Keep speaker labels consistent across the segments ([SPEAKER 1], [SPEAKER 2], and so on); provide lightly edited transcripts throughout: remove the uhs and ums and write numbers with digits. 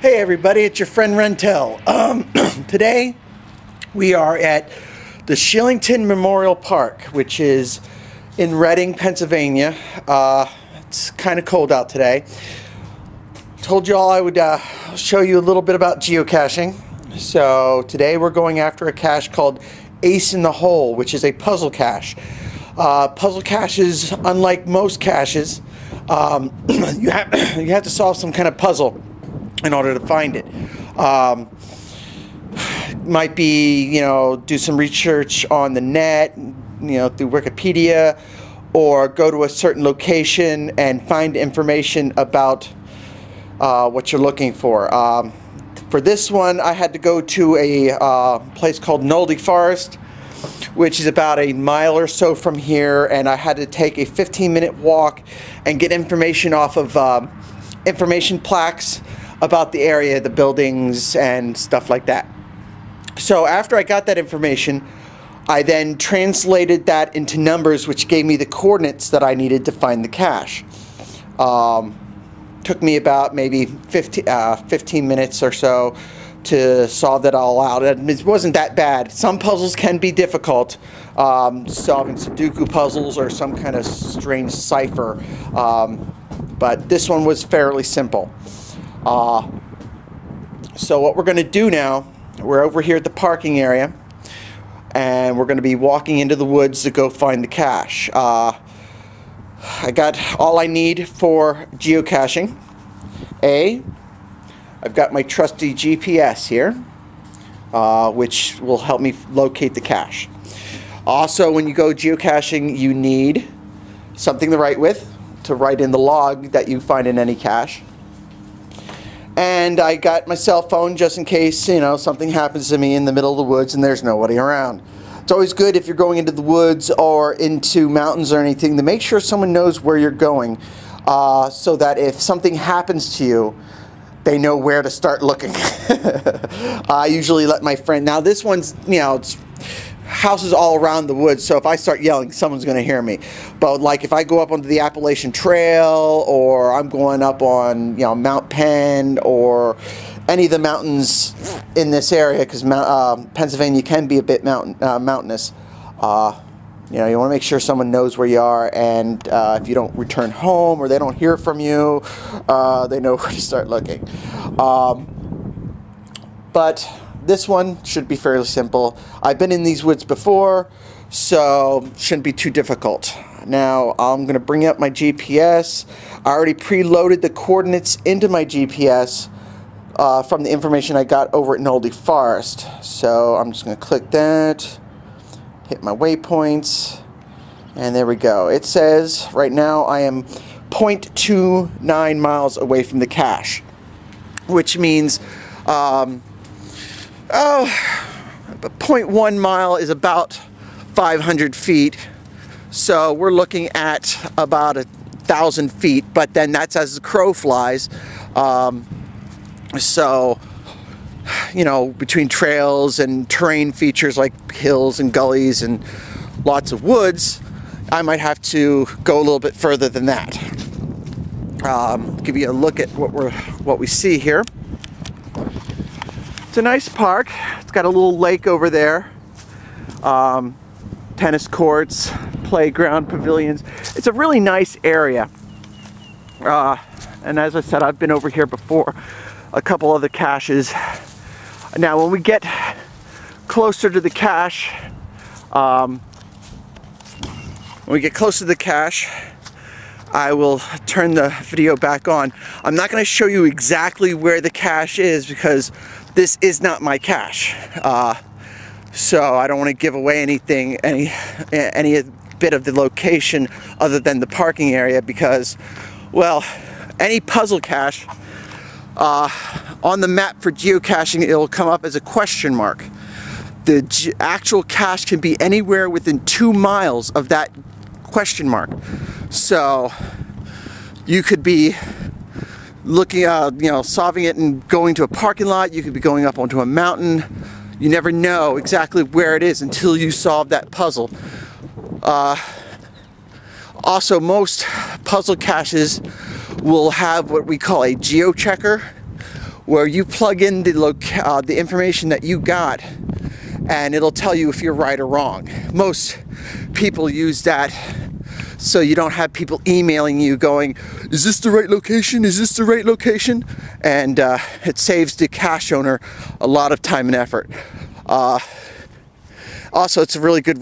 [SPEAKER 1] Hey everybody, it's your friend Rentell. Today we are at the Shillington Memorial Park, which is in Reading, Pennsylvania. It's kind of cold out today. Told you all I would show you a little bit about geocaching. So today we're going after a cache called Ace in the Hole, which is a puzzle cache. Puzzle caches, unlike most caches, you have to solve some kind of puzzle in order to find it. Might be, do some research on the net, through Wikipedia, or go to a certain location and find information about what you're looking for. For this one, I had to go to a place called Nolde Forest, which is about a mile or so from here, and I had to take a 15-minute walk and get information off of information plaques about the area, the buildings, and stuff like that. So after I got that information, I then translated that into numbers, which gave me the coordinates that I needed to find the cache. Took me about maybe 15 minutes or so to solve that all out. It wasn't that bad. Some puzzles can be difficult, solving Sudoku puzzles or some kind of strange cipher, but this one was fairly simple. So what we're going to do now, we're over here at the parking area, and we're going to be walking into the woods to go find the cache. I got all I need for geocaching. I've got my trusty GPS here, which will help me locate the cache. Also, when you go geocaching, you need something to write with, to write in the log that you find in any cache. And I got my cell phone just in case, something happens to me in the middle of the woods and there's nobody around. It's always good if you're going into the woods or into mountains or anything to make sure someone knows where you're going, so that if something happens to you, they know where to start looking. I usually let my friend, now this one's, it's houses all around the woods, so if I start yelling, someone's going to hear me. But like if I go up onto the Appalachian Trail, or I'm going up on Mount Penn, or any of the mountains in this area, because Pennsylvania can be a bit mountainous, you want to make sure someone knows where you are, and if you don't return home or they don't hear from you, they know where to start looking. But this one should be fairly simple. I've been in these woods before, so shouldn't be too difficult. Now I'm going to bring up my GPS. I already preloaded the coordinates into my GPS from the information I got over at Nolde Forest. So I'm just going to click that, hit my waypoints, and there we go. It says right now I am 0.29 miles away from the cache, which means 0.1 mile is about 500 feet, so we're looking at about 1,000 feet, but then that's as the crow flies. So between trails and terrain features like hills and gullies and lots of woods, I might have to go a little bit further than that. Give you a look at what we see here. It's a nice park. It's got a little lake over there, tennis courts, playground, pavilions. It's a really nice area. And as I said, I've been over here before, a couple other caches. Now when we get closer to the cache, I will turn the video back on. I'm not going to show you exactly where the cache is because this is not my cache. So I don't want to give away anything, any bit of the location other than the parking area, because, well, any puzzle cache on the map for geocaching, it'll come up as a question mark. The actual cache can be anywhere within 2 miles of that question mark. So you could be looking, solving it and going to a parking lot. You could be going up onto a mountain. You never know exactly where it is until you solve that puzzle. Also, most puzzle caches will have what we call a geochecker, where you plug in the information that you got, and it'll tell you if you're right or wrong. Most people use that so you don't have people emailing you going, is this the right location? Is this the right location? And it saves the cache owner a lot of time and effort. Also, it's a really good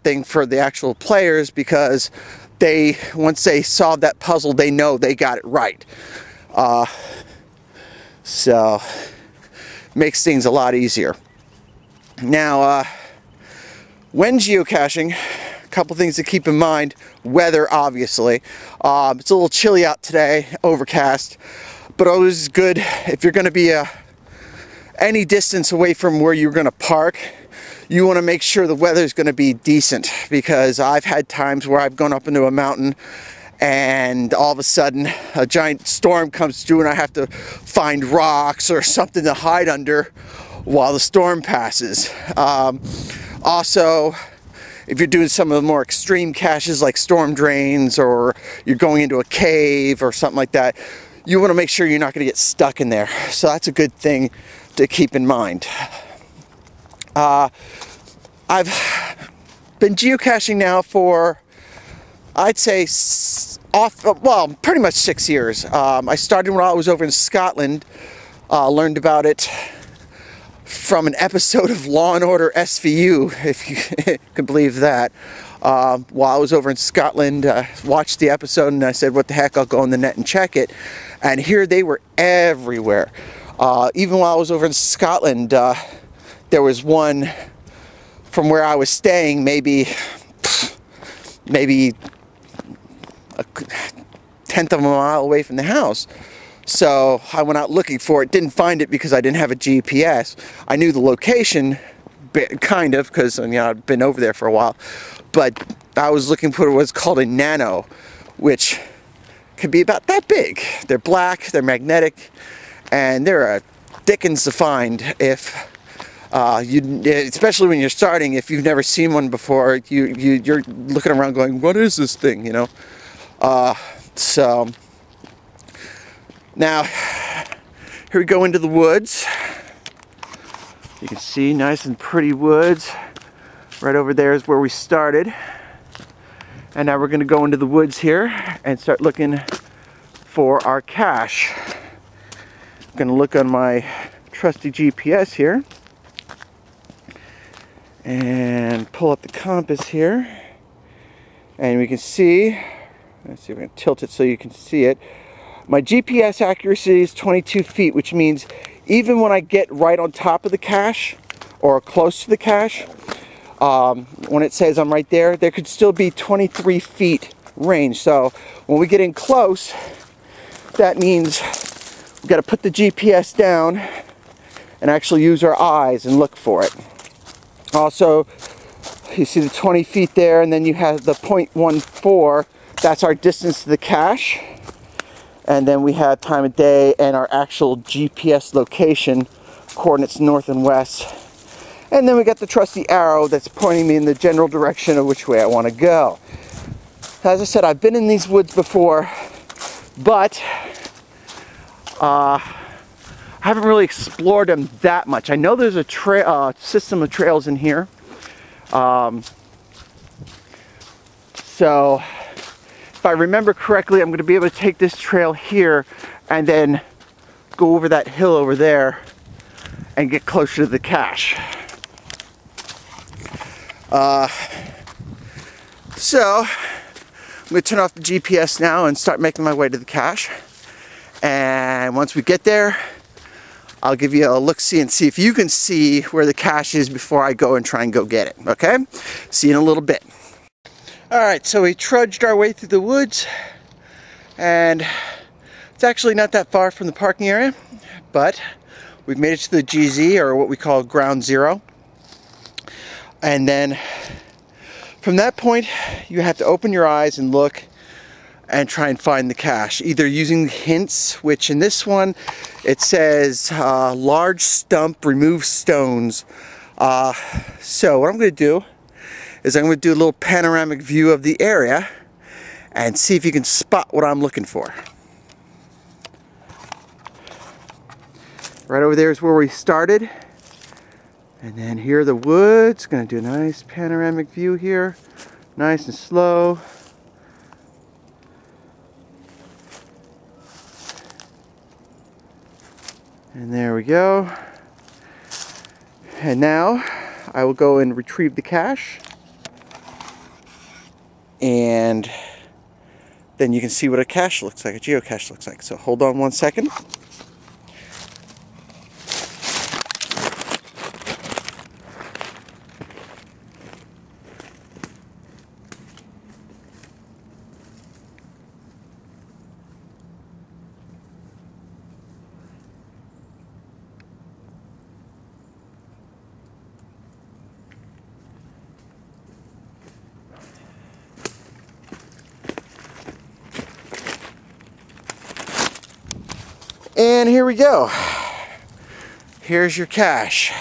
[SPEAKER 1] thing for the actual players, because once they solve that puzzle, they know they got it right. So makes things a lot easier. Now, when geocaching, a couple things to keep in mind. Weather, obviously. It's a little chilly out today, overcast, but always good if you're going to be any distance away from where you're going to park. You want to make sure the weather is going to be decent, because I've had times where I've gone up into a mountain and all of a sudden a giant storm comes through and I have to find rocks or something to hide under while the storm passes. Also, if you're doing some of the more extreme caches like storm drains, or you're going into a cave or something like that, you want to make sure you're not going to get stuck in there. So that's a good thing to keep in mind. I've been geocaching now for, I'd say, pretty much 6 years. I started when I was over in Scotland. Learned about it from an episode of Law and Order SVU, if you can believe that. While I was over in Scotland, watched the episode and I said, what the heck, I'll go on the net and check it. And here they were everywhere. Even while I was over in Scotland, there was one from where I was staying, maybe a tenth of a mile away from the house. So I went out looking for it, didn't find it because I didn't have a GPS. I knew the location, kind of, because I've been over there for a while. But I was looking for what's called a nano, which could be about that big. They're black, they're magnetic, and they're a dickens to find if especially when you're starting. If you've never seen one before, you're looking around going, what is this thing, you know? So now here we go into the woods. You can see nice and pretty woods. Right over there is where we started, and now we're going to go into the woods here and start looking for our cache. I'm going to look on my trusty GPS here and pull up the compass here, and we can see, let's see if we can tilt it so you can see it. My GPS accuracy is 22 feet, which means even when I get right on top of the cache or close to the cache, when it says I'm right there, there could still be 23 feet range. So when we get in close, that means we've got to put the GPS down and actually use our eyes and look for it. Also, you see the 20 feet there, and then you have the 0.14. That's our distance to the cache. And then we have time of day and our actual GPS location, coordinates north and west. And then we got the trusty arrow that's pointing me in the general direction of which way I want to go. As I said, I've been in these woods before, but I haven't really explored them that much. I know there's a system of trails in here. So if I remember correctly, I'm going to be able to take this trail here and then go over that hill over there and get closer to the cache. So I'm going to turn off the GPS now and start making my way to the cache. And once we get there, I'll give you a look-see and see if you can see where the cache is before I go and try and go get it. Okay? See you in a little bit. Alright, so we trudged our way through the woods, and it's actually not that far from the parking area, but we've made it to the GZ, or what we call ground zero. And then from that point, you have to open your eyes and look and try and find the cache, either using hints, which in this one it says large stump, remove stones. So what I'm going to do is I'm going to do a little panoramic view of the area and see if you can spot what I'm looking for. Right over there is where we started. And then here are the woods. Gonna do a nice panoramic view here. Nice and slow. And there we go. And now I will go and retrieve the cache. And then you can see what a cache looks like, a geocache looks like. So hold on one second. And here we go. Here's your cache.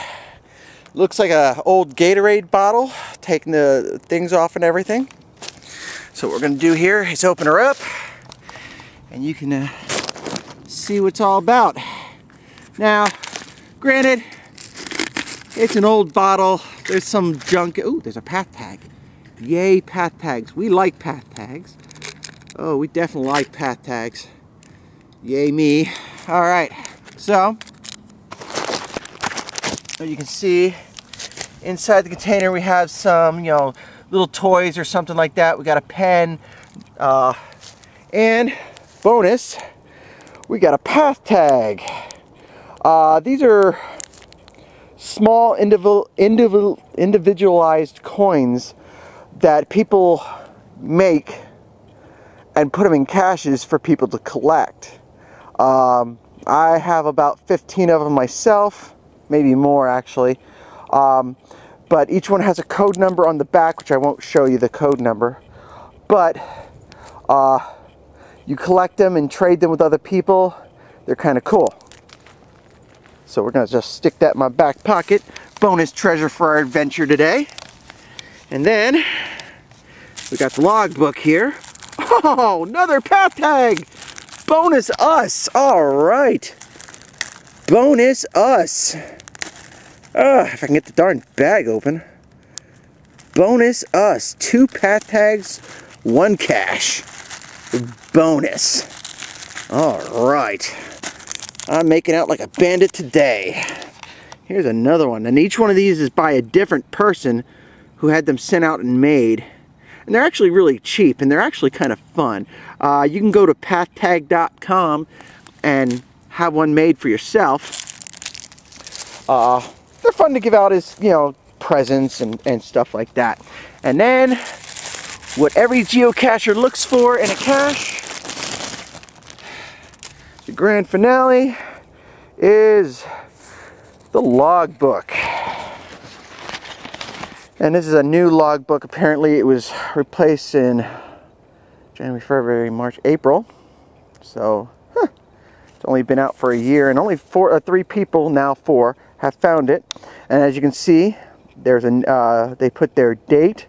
[SPEAKER 1] Looks like an old Gatorade bottle, taking the things off and everything. So what we're going to do here is open her up, and you can see what it's all about. Now, granted, it's an old bottle. There's some junk. Ooh, there's a path tag. Yay, path tags. We like path tags. Oh, we definitely like path tags. Yay me. Alright, so you can see inside the container we have some, little toys or something like that. We got a pen, and bonus, we got a path tag. These are small individualized coins that people make and put them in caches for people to collect. I have about 15 of them myself, maybe more actually, but each one has a code number on the back, which I won't show you the code number, but you collect them and trade them with other people. They're kind of cool. So we're going to just stick that in my back pocket. Bonus treasure for our adventure today. And then we got the logbook here. Oh, another path tag! Bonus us! Alright. Bonus us. If I can get the darn bag open. Bonus us. 2 path tags, 1 cache. Bonus. Alright. I'm making out like a bandit today. Here's another one. And each one of these is by a different person who had them sent out and made. And they're actually really cheap, and they're actually kind of fun. You can go to pathtag.com and have one made for yourself. They're fun to give out as, presents and stuff like that. And then, what every geocacher looks for in a cache, the grand finale, is the logbook. And this is a new logbook. Apparently it was replaced in January, February, March, April. So it's only been out for a year, and only 3 people, now 4, have found it. And as you can see, there's they put their date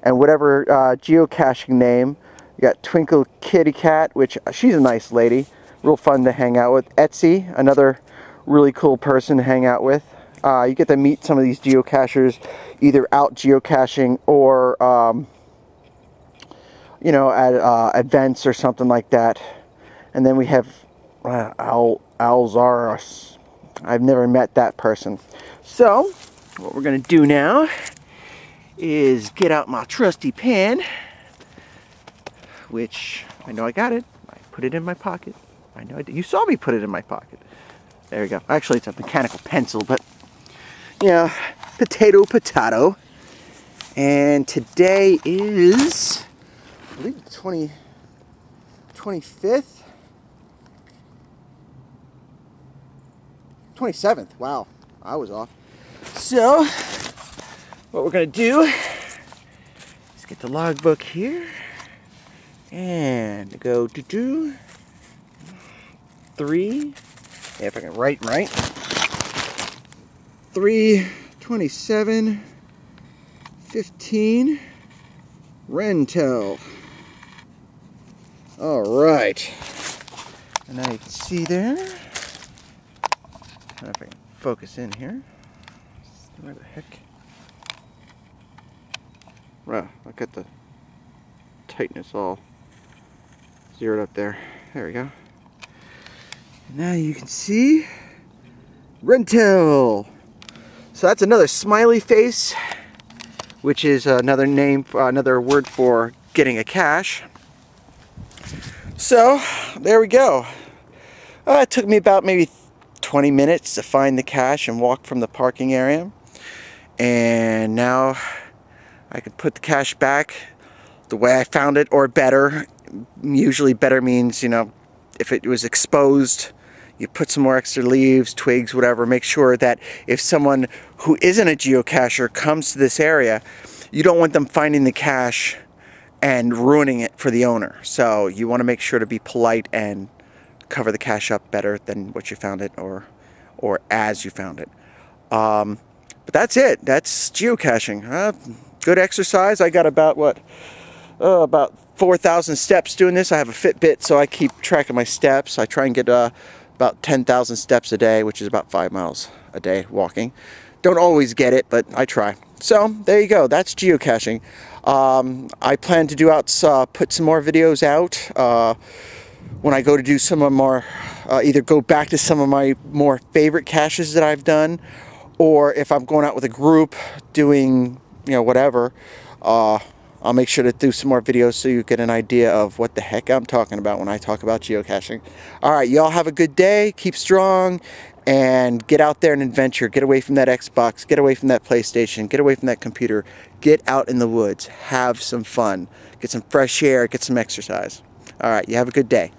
[SPEAKER 1] and whatever geocaching name. You got Twinkle Kitty Cat, which she's a nice lady, real fun to hang out with. Etsy, another really cool person to hang out with. You get to meet some of these geocachers either out geocaching or at events or something like that. And then we have Alzaros. I've never met that person. So what we're gonna do now is get out my trusty pen, which I know I got it. I put it in my pocket. I know I did. You saw me put it in my pocket. There we go. Actually, it's a mechanical pencil, but potato, potato. And today is, I believe, the 25th? 27th. Wow, I was off. So, what we're going to do is get the logbook here and go to 3, if I can write right, 3/27/15, Rentell. All right, and now you can see there, I don't know if I can focus in here. Where the heck? Well, I got the tightness all zeroed up there. There we go. Now you can see Rentell. So that's another smiley face, which is another name, another word for getting a cache. So there we go. It took me about maybe 20 minutes to find the cache and walk from the parking area. And now I can put the cache back the way I found it, or better. Usually better means, you know, if it was exposed, you put some more extra leaves, twigs, whatever. Make sure that if someone who isn't a geocacher comes to this area, you don't want them finding the cache and ruining it for the owner. So you want to make sure to be polite and cover the cache up better than what you found it, or as you found it. But that's it. That's geocaching. Good exercise. I got about about 4,000 steps doing this. I have a Fitbit, so I keep track of my steps. I try and get about 10,000 steps a day, which is about 5 miles a day walking. Don't always get it, but I try. So there you go. That's geocaching. I plan to put some more videos out when I go to do some of more, either go back to some of my more favorite caches that I've done, or if I'm going out with a group doing, you know, whatever, I'll make sure to do some more videos so you get an idea of what the heck I'm talking about when I talk about geocaching. Alright, y'all have a good day, keep strong, and get out there and adventure. Get away from that Xbox, get away from that PlayStation, get away from that computer. Get out in the woods, have some fun, get some fresh air, get some exercise. Alright, you have a good day.